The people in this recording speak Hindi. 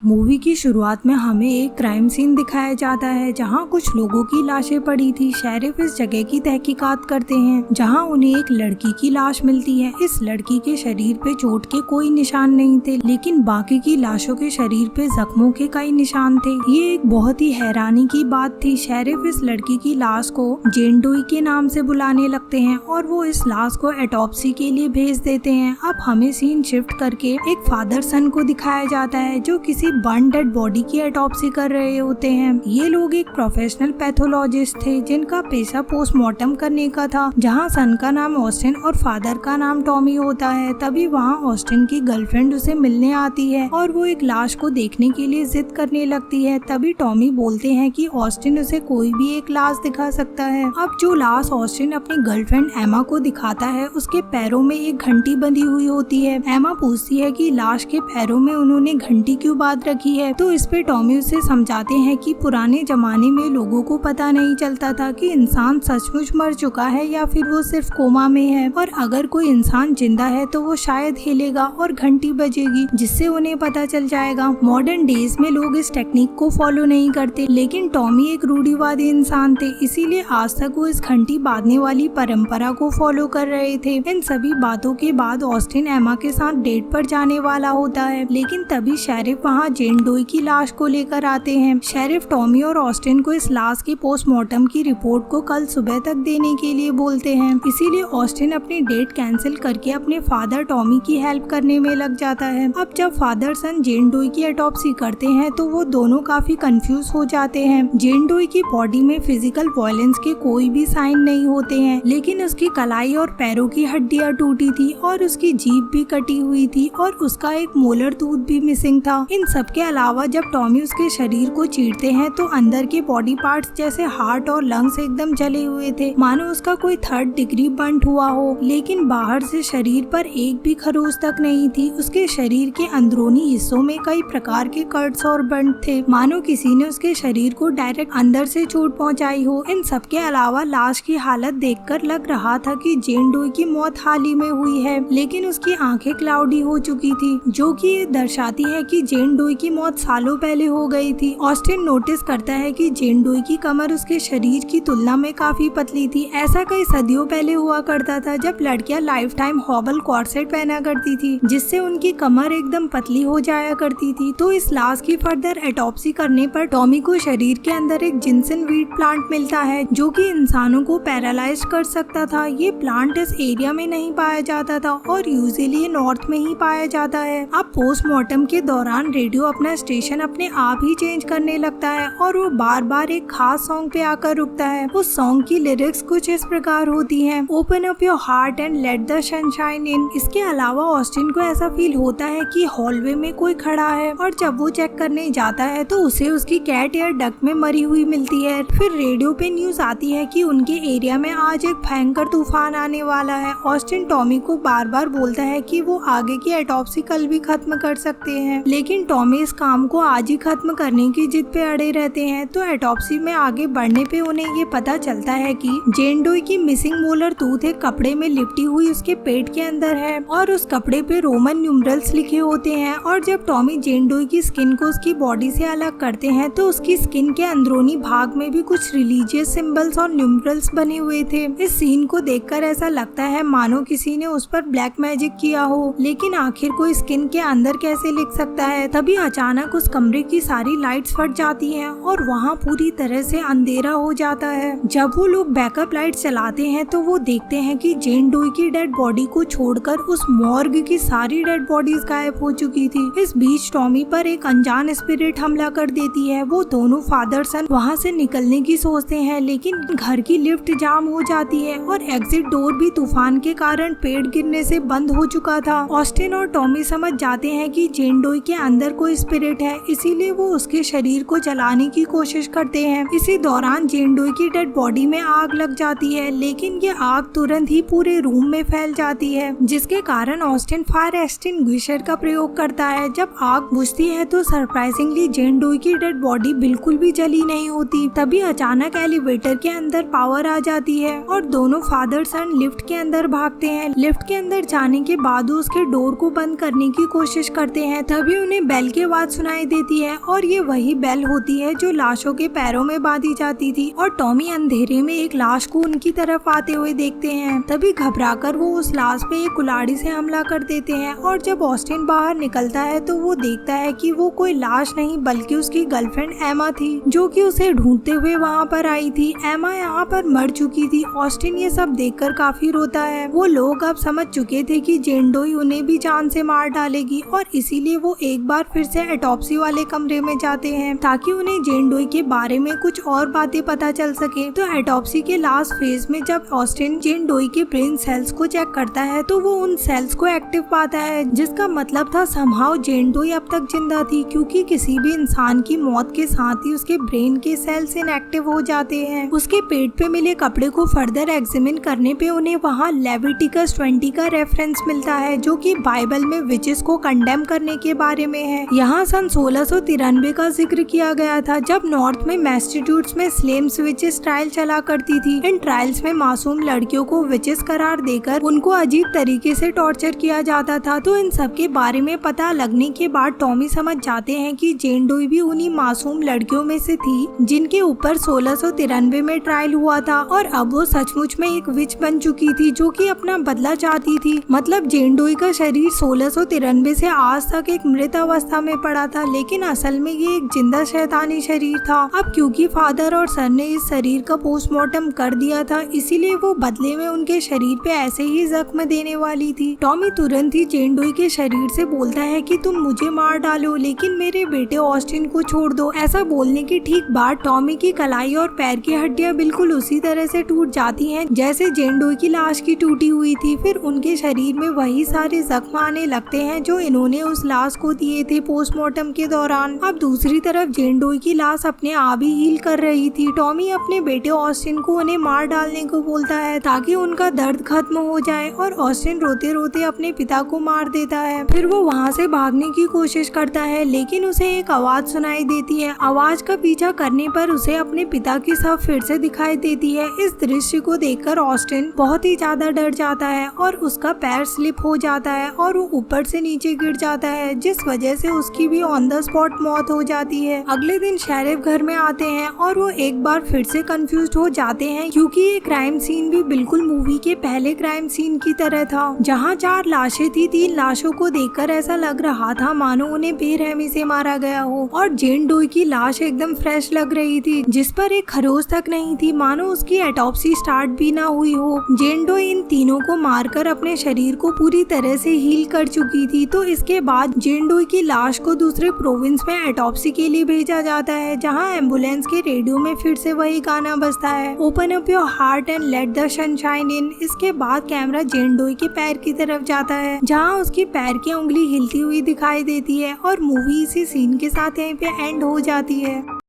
मूवी की शुरुआत में हमें एक क्राइम सीन दिखाया जाता है जहां कुछ लोगों की लाशें पड़ी थी। शेरिफ इस जगह की तहकीकात करते हैं जहां उन्हें एक लड़की की लाश मिलती है। इस लड़की के शरीर पे चोट के कोई निशान नहीं थे, लेकिन बाकी की लाशों के शरीर पे जख्मों के कई निशान थे। ये एक बहुत ही हैरानी की बात थी। शेरिफ इस लड़की की लाश को जेन डोई के नाम से बुलाने लगते हैं और वो इस लाश को ऑटोप्सी के लिए भेज देते हैं। अब हमें सीन शिफ्ट करके एक फादर सन को दिखाया जाता है जो किसी बर्न डेड बॉडी की ऑटोप्सी कर रहे होते हैं। ये लोग एक प्रोफेशनल पैथोलॉजिस्ट थे जिनका पेशा पोस्टमार्टम करने का था। जहां सन का नाम ऑस्टिन और फादर का नाम टॉमी होता है। तभी वहां ऑस्टिन की गर्लफ्रेंड उसे मिलने आती है और वो एक लाश को देखने के लिए जिद करने लगती है। तभी टॉमी बोलते हैं कि ऑस्टिन उसे कोई भी एक लाश दिखा सकता है। अब जो लाश ऑस्टिन अपनी गर्लफ्रेंड एमा को दिखाता है उसके पैरों में एक घंटी बंधी हुई होती है। एमा पूछती है कि लाश के पैरों में उन्होंने घंटी क्यों बांध रखी है, तो इस पे टॉमी उसे समझाते हैं कि पुराने जमाने में लोगों को पता नहीं चलता था कि इंसान सचमुच मर चुका है या फिर वो सिर्फ कोमा में है, और अगर कोई इंसान जिंदा है तो वो शायद हिलेगा और घंटी बजेगी जिससे उन्हें पता चल जाएगा। मॉडर्न डेज में लोग इस टेक्निक को फॉलो नहीं करते, लेकिन टॉमी एक रूढ़िवादी इंसान थे, इसीलिए आज तक वो इस घंटी बांधने वाली परंपरा को फॉलो कर रहे थे। इन सभी बातों के बाद ऑस्टिन एमा के साथ डेट पर जाने वाला होता है, लेकिन तभी शेरिफ वहाँ जेन डोई की लाश को लेकर आते हैं। शेरिफ टॉमी और ऑस्टिन को इस लाश की पोस्टमार्टम की रिपोर्ट को कल सुबह तक देने के लिए बोलते हैं। इसीलिए ऑस्टिन अपनी डेट कैंसिल करके अपने फादर टॉमी की हेल्प करने में लग जाता है। अब जब फादर सन जेन डोई की ऑटोप्सी करते हैं तो वो दोनों काफी कंफ्यूज हो जाते हैं। जेन डोई की बॉडी में फिजिकल वायलेंस के कोई भी साइन नहीं होते हैं, लेकिन उसकी कलाई और पैरों की हड्डियां टूटी थी और उसकी जीभ भी कटी हुई थी और उसका एक मोलर टूथ भी मिसिंग था। इन सबके अलावा जब टॉमी उसके शरीर को चीरते हैं तो अंदर के बॉडी पार्ट्स जैसे हार्ट और लंग्स एकदम जले हुए थे, मानो उसका कोई 3rd डिग्री बर्न हुआ हो। लेकिन बाहर से शरीर पर एक भी खरोच तक नहीं थी। उसके शरीर के अंदरूनी हिस्सों में कई प्रकार के कट्स और बर्न थे, मानो किसी ने उसके शरीर को डायरेक्ट अंदर से चोट पहुंचाई हो। इन सबके अलावा लाश की हालत देखकर लग रहा था कि जेन डोई की मौत हाल ही में हुई है, लेकिन उसकी आंखें क्लाउडी हो चुकी थी, जो कि ये दर्शाती है कि जेन डोई की मौत सालों पहले हो गई थी। ऑस्टिन नोटिस करता है कि जेन डोई की कमर उसके शरीर की तुलना में काफी पतली थी। ऐसा कई सदियों पहले हुआ करता था जब लड़कियां लाइफ टाइम हॉबल कॉर्सेट पहना करती थी, जिससे उनकी कमर एकदम पतली हो जाया करती थी। तो इस लाश की फर्दर ऑटोप्सी करने पर टॉमी को शरीर के अंदर एक जिनसन वीट प्लांट मिलता है जो कि इंसानों को पैरालाइज कर सकता था। ये प्लांट इस एरिया में नहीं पाया जाता था और यूजुअली नॉर्थ में ही पाया जाता है। अब पोस्टमार्टम के दौरान रेडियो अपना स्टेशन अपने आप ही चेंज करने लगता है और वो बार बार एक खास सॉन्ग पे आकर रुकता है। उस सॉन्ग की लिरिक्स कुछ इस प्रकार होती हैं, open up your heart and let the sunshine इन। इसके अलावा ऑस्टिन को ऐसा फील होता है कि हॉलवे में कोई खड़ा है, और जब वो चेक करने जाता है तो उसे उसकी कैट एयर डक में मरी हुई मिलती है। फिर रेडियो पे न्यूज आती है कि उनके एरिया में आज एक भयंकर तूफान आने वाला है। ऑस्टिन टॉमी को बार बार बोलता है कि वो आगे की ऑटोप्सी कल भी खत्म कर सकते हैं, लेकिन टॉमी इस काम को आज ही खत्म करने की जिद पे अड़े रहते हैं। तो ऑटोप्सी में आगे बढ़ने पे उन्हें ये पता चलता है कि जेन डोई की मिसिंग मोलर टूथ एक कपड़े में लिपटी हुई उसके पेट के अंदर है और उस कपड़े पे रोमन न्यूमरल्स लिखे होते हैं। और जब टॉमी जेन डोई की स्किन को उसकी बॉडी से अलग करते हैं तो उसकी स्किन के अंदरूनी भाग में भी कुछ रिलीजियस सिंबल्स और न्यूमरल्स बने हुए थे। इस सीन को देखकर ऐसा लगता है मानो किसी ने उस पर ब्लैक मैजिक किया हो, लेकिन आखिर कोई स्किन के अंदर कैसे लिख सकता है। तभी अचानक उस कमरे की सारी लाइट्स फट जाती हैं और वहाँ पूरी तरह से अंधेरा हो जाता है। जब वो लोग बैकअप लाइट चलाते हैं तो वो देखते हैं कि जेन डोई की डेड बॉडी को छोड़कर उस मॉर्ग की सारी डेड बॉडीज गायब हो चुकी थी। इस बीच टॉमी पर एक अनजान स्पिरिट हमला कर देती है। वो दोनों फादर सन वहाँ से निकलने की सोचते हैं, लेकिन घर की लिफ्ट जाम हो जाती है और एग्जिट डोर भी तूफान के कारण पेड़ गिरने से बंद हो चुका था। ऑस्टिन और टॉमी समझ जाते हैं कि जेन डोई के अंदर कोई स्पिरिट है, इसीलिए वो उसके शरीर को जलाने की कोशिश करते हैं। इसी दौरान जेन डोई की डेड बॉडी में आग लग जाती है, लेकिन ये आग तुरंत ही पूरे रूम में फैल जाती है, जिसके कारण ऑस्टिन फायर एक्सटिंग्विशर का प्रयोग करता है। जब आग बुझती है तो सरप्राइजिंगली जेन डोई की डेड बॉडी बिल्कुल भी जली नहीं होती। तभी अचानक एलिवेटर के अंदर पावर आ जाती है और दोनों फादर सन लिफ्ट के अंदर भागते हैं। लिफ्ट के अंदर जाने के बाद उसके डोर को बंद करने की कोशिश करते हैं। तभी उन्हें बेल बेल की आवाज सुनाई देती है और ये वही बेल होती है जो लाशों के पैरों में बांधी जाती थी। और टॉमी अंधेरे में एक लाश को उनकी तरफ आते हुए देखते हैं। तभी घबराकर वो उस लाश पे एक कुल्हाड़ी से हमला कर देते हैं और जब ऑस्टिन बाहर निकलता है तो वो देखता है कि वो कोई लाश नहीं बल्कि उसकी गर्लफ्रेंड एमा थी, जो कि उसे ढूंढते हुए वहाँ पर आई थी। एमा यहाँ पर मर चुकी थी। ऑस्टिन ये सब देखकर काफी रोता है। वो लोग अब समझ चुके थे कि जेन डोई उन्हें भी जान से मार डालेगी और इसीलिए वो एक बार फिर से ऑटोप्सी वाले कमरे में जाते हैं ताकि उन्हें जेन डोई के बारे में कुछ और बातें पता चल सके। तो ऑटोप्सी के लास्ट फेज में जब ऑस्टिन जेन डोई के ब्रेन सेल्स को चेक करता है तो वो उन सेल्स को एक्टिव पाता है, जिसका मतलब था समहाउ जेन डोई अब तक जिंदा थी, क्योंकि किसी भी इंसान की मौत के साथ ही उसके ब्रेन के सेल्स इनएक्टिव हो जाते हैं। उसके पेट पे मिले कपड़े को फर्दर एग्जामिन करने पे उन्हें वहाँ लेविटिकस 20 का रेफरेंस मिलता है, जो कि बाइबल में विचेस को कंडेम करने के बारे में है। यहाँ सन 1693 का जिक्र किया गया था, जब नॉर्थ में मैसेच्यूसेट्स में स्लेम्स विचेस ट्रायल चला करती थी। इन ट्रायल्स में मासूम लड़कियों को विचेस करार देकर उनको अजीब तरीके से टॉर्चर किया जाता था। तो इन सब के बारे में पता लगने के बाद टॉमी समझ जाते हैं कि जेन डोई भी उन्हीं मासूम लड़कियों में से थी जिनके ऊपर 1693 में ट्रायल हुआ था और अब वो सचमुच में एक विच बन चुकी थी जो कि अपना बदला चाहती थी। मतलब जेन डोई का शरीर 1693 से आज तक एक मृत अवस्था में पड़ा था, लेकिन असल में ये एक जिंदा शैतानी शरीर था। अब क्योंकि फादर और सर ने इस शरीर का पोस्टमार्टम कर दिया था, इसीलिए वो बदले में उनके शरीर पे ऐसे ही जख्म देने वाली थी। टॉमी तुरंत ही जेन डोई के शरीर से बोलता है कि तुम मुझे मार डालो लेकिन मेरे बेटे ऑस्टिन को छोड़ दो। ऐसा बोलने की ठीक बाद टॉमी की कलाई और पैर की हड्डियां बिल्कुल उसी तरह से टूट जाती हैं जैसे जेन डोई की लाश की टूटी हुई थी। फिर उनके शरीर में वही सारे जख्म आने लगते हैं जो इन्होंने उस लाश को दिए थे पोस्टमार्टम के दौरान। अब दूसरी तरफ जेन डोई की लाश अपने आप ही हील कर रही थी। टॉमी अपने बेटे ऑस्टिन को उन्हें मार डालने को बोलता है ताकि उनका दर्द खत्म हो जाए और ऑस्टिन रोते रोते अपने पिता को मार देता है। फिर वो वहाँ से भागने की कोशिश करता है लेकिन उसे एक आवाज सुनाई देती है। आवाज का पीछा करने पर उसे अपने पिता की शव फिर से दिखाई देती है। इस दृश्य को देखकर ऑस्टिन बहुत ही ज्यादा डर जाता है और उसका पैर स्लिप हो जाता है और वो ऊपर से नीचे गिर जाता है, जिस वजह से उसकी भी ऑन द स्पॉट मौत हो जाती है। अगले दिन शेरिफ घर में आते हैं और वो एक बार फिर से कंफ्यूज हो जाते हैं क्योंकि ये क्राइम सीन भी बिल्कुल मूवी के पहले क्राइम सीन की तरह था, जहाँ 4 लाशें थी। 3 लाशों को देखकर ऐसा लग रहा था मानो उन्हें बेरहमी से मारा गया हो और जेन डोई की लाश एकदम फ्रेश लग रही थी, जिस पर एक खरोच तक नहीं थी, मानो उसकी ऑटोप्सी स्टार्ट भी ना हुई हो। जेन डोई इन तीनों को मारकर अपने शरीर को पूरी तरह से हील कर चुकी थी। तो इसके बाद जेन डोई की लाश को दूसरे प्रोविंस में ऑटोप्सी के लिए भेजा जाता है, जहाँ एम्बुलेंस के रेडियो में फिर से वही गाना बजता है, open up your heart and let the sunshine इन। इसके बाद कैमरा जेन डोई के पैर की तरफ जाता है, जहाँ उसकी पैर की उंगली हिलती हुई दिखाई देती है और मूवी इसी सीन के साथ यहीं पे एंड हो जाती है।